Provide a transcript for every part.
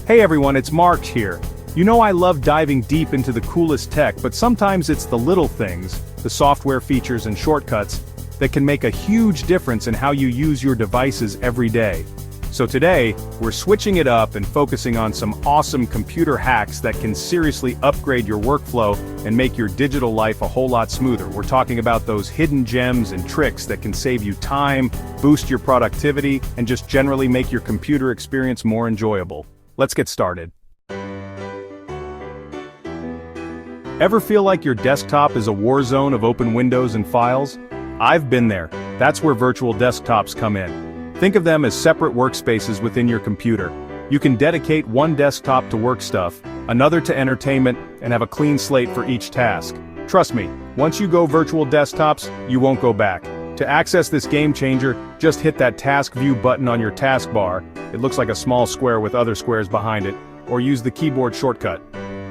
Hey everyone, it's Marques here. You know I love diving deep into the coolest tech, but sometimes it's the little things, the software features and shortcuts, that can make a huge difference in how you use your devices every day. So today, we're switching it up and focusing on some awesome computer hacks that can seriously upgrade your workflow and make your digital life a whole lot smoother. We're talking about those hidden gems and tricks that can save you time, boost your productivity, and just generally make your computer experience more enjoyable. Let's get started. Ever feel like your desktop is a war zone of open windows and files? I've been there. That's where virtual desktops come in. Think of them as separate workspaces within your computer. You can dedicate one desktop to work stuff, another to entertainment, and have a clean slate for each task. Trust me, once you go virtual desktops, you won't go back. To access this game changer, just hit that Task View button on your taskbar. It looks like a small square with other squares behind it, or use the keyboard shortcut.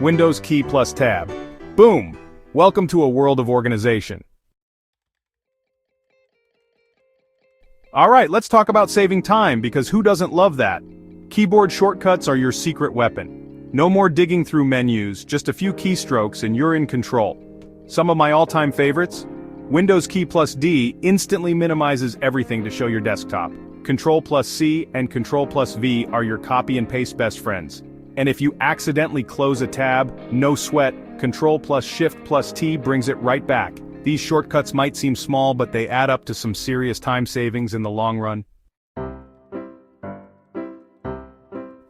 Windows key plus tab. Boom! Welcome to a world of organization. Alright, let's talk about saving time, because who doesn't love that? Keyboard shortcuts are your secret weapon. No more digging through menus, just a few keystrokes and you're in control. Some of my all-time favorites? Windows key plus D instantly minimizes everything to show your desktop. Control plus C and Control plus V are your copy and paste best friends. And if you accidentally close a tab, no sweat, Control plus Shift plus T brings it right back. These shortcuts might seem small, but they add up to some serious time savings in the long run.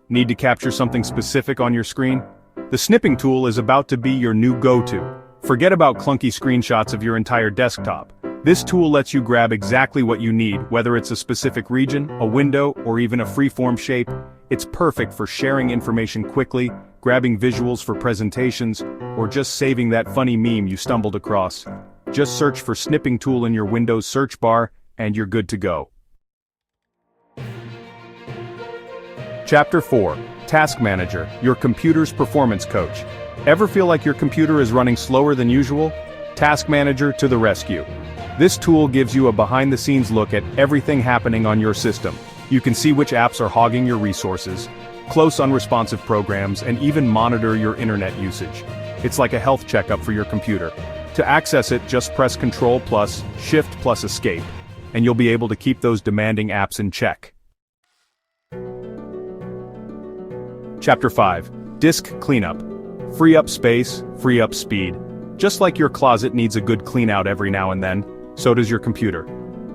Need to capture something specific on your screen? The Snipping Tool is about to be your new go-to. Forget about clunky screenshots of your entire desktop. This tool lets you grab exactly what you need, whether it's a specific region, a window, or even a freeform shape. It's perfect for sharing information quickly, grabbing visuals for presentations, or just saving that funny meme you stumbled across. Just search for Snipping Tool in your Windows search bar, and you're good to go. Chapter 4. Task Manager, your computer's performance coach. Ever feel like your computer is running slower than usual? Task Manager to the rescue. This tool gives you a behind-the-scenes look at everything happening on your system. You can see which apps are hogging your resources, close unresponsive programs, and even monitor your internet usage. It's like a health checkup for your computer. To access it, just press Control plus Shift plus Escape, and you'll be able to keep those demanding apps in check. Chapter 5. Disk Cleanup. Free up space, free up speed. Just like your closet needs a good clean out every now and then, so does your computer.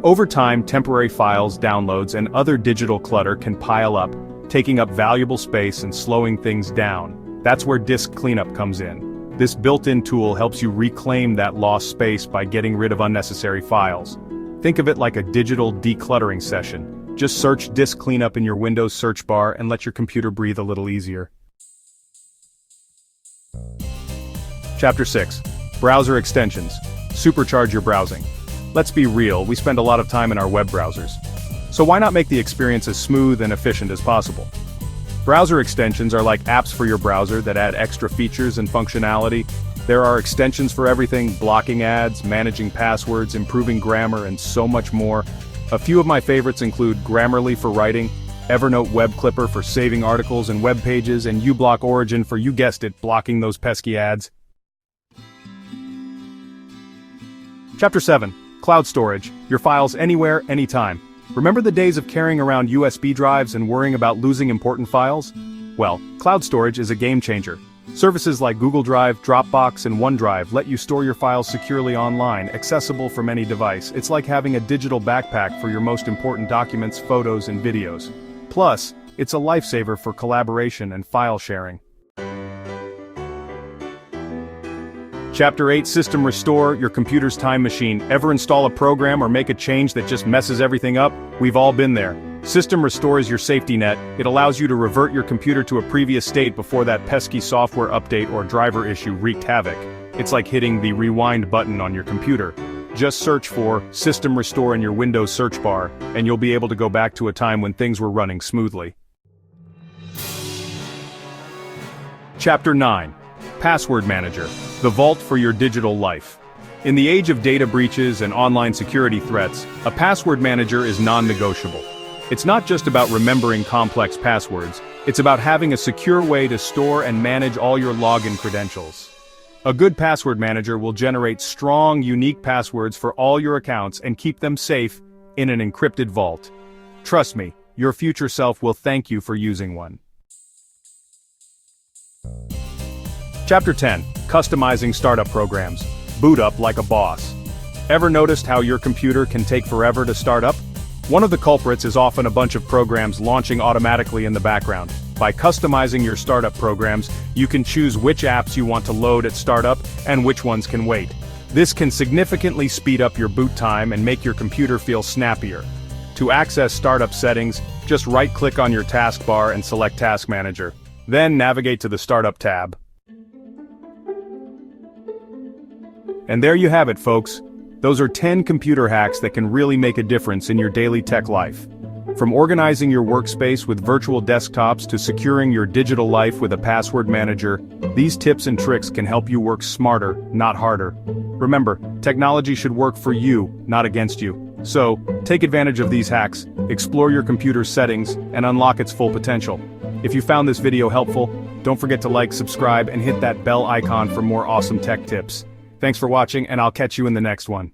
Over time, temporary files, downloads, and other digital clutter can pile up, taking up valuable space and slowing things down. That's where Disk Cleanup comes in. This built-in tool helps you reclaim that lost space by getting rid of unnecessary files. Think of it like a digital decluttering session. Just search Disk Cleanup in your Windows search bar and let your computer breathe a little easier. Chapter 6. Browser Extensions. Supercharge your browsing. Let's be real, we spend a lot of time in our web browsers. So why not make the experience as smooth and efficient as possible? Browser extensions are like apps for your browser that add extra features and functionality. There are extensions for everything: blocking ads, managing passwords, improving grammar, and so much more. A few of my favorites include Grammarly for writing, Evernote Web Clipper for saving articles and web pages, and uBlock Origin for, you guessed it, blocking those pesky ads. Chapter 7. Cloud Storage. Your files anywhere, anytime. Remember the days of carrying around USB drives and worrying about losing important files? Well, cloud storage is a game changer. Services like Google Drive, Dropbox, and OneDrive let you store your files securely online, accessible from any device. It's like having a digital backpack for your most important documents, photos, and videos. Plus, it's a lifesaver for collaboration and file sharing. Chapter 8. System Restore, your computer's time machine. Ever install a program or make a change that just messes everything up? We've all been there. System Restore is your safety net. It allows you to revert your computer to a previous state before that pesky software update or driver issue wreaked havoc. It's like hitting the rewind button on your computer. Just search for System Restore in your Windows search bar, and you'll be able to go back to a time when things were running smoothly. Chapter 9. Password Manager, the vault for your digital life. In the age of data breaches and online security threats, a password manager is non-negotiable. It's not just about remembering complex passwords, it's about having a secure way to store and manage all your login credentials. A good password manager will generate strong, unique passwords for all your accounts and keep them safe in an encrypted vault. Trust me, your future self will thank you for using one. Chapter 10. Customizing startup programs. Boot up like a boss. Ever noticed how your computer can take forever to start up? One of the culprits is often a bunch of programs launching automatically in the background. By customizing your startup programs, you can choose which apps you want to load at startup and which ones can wait. This can significantly speed up your boot time and make your computer feel snappier. To access startup settings, just right-click on your taskbar and select Task Manager. Then navigate to the Startup tab. And there you have it, folks. Those are 10 computer hacks that can really make a difference in your daily tech life. From organizing your workspace with virtual desktops to securing your digital life with a password manager, these tips and tricks can help you work smarter, not harder. Remember, technology should work for you, not against you. So, take advantage of these hacks, explore your computer's settings, and unlock its full potential. If you found this video helpful, don't forget to like, subscribe, and hit that bell icon for more awesome tech tips. Thanks for watching, and I'll catch you in the next one.